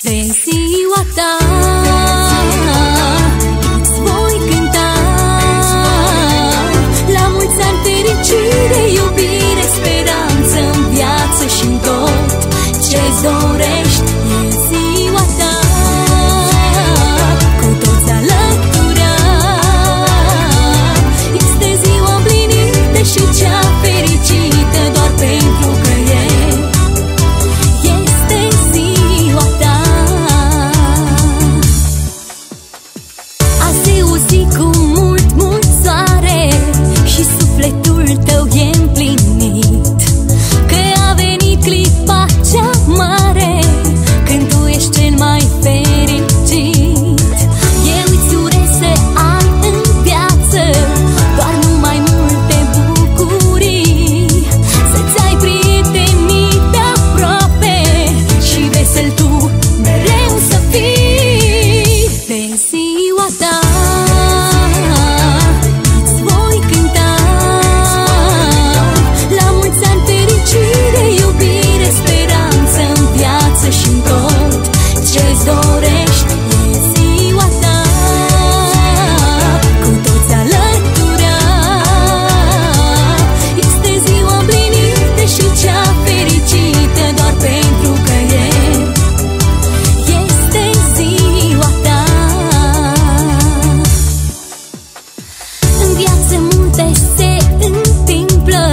De ziua ta îți voi cânta, la mulți ani fericire, iubire, speranță în viață și-n tot ce-ți dorești. E ziua ta, cu toți alăturat, este ziua împlinită și cea fericită, doar pentru că este ziua ta. Azi e o zi cu mult, mult soare și sufletul tău e împlinit, că a venit clipa cea mare când tu ești cel mai fericit. Eu îți urez să ai în viață doar numai multe bucurii, să-ți ai prietenii de aproape și vesel tu mereu să fii. De ziua ta îți voi cânta, la mulți ani fericire, iubire, speranță în viață și-n tot ce-ți dorești. E ziua ta, cu toți alăturat, este ziua împlinită și cea fericită, doar pentru că este ziua ta. În viață multe se întâmplă,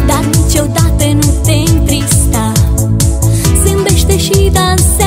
dar niciodată nu te întrista. Zâmbește și dansează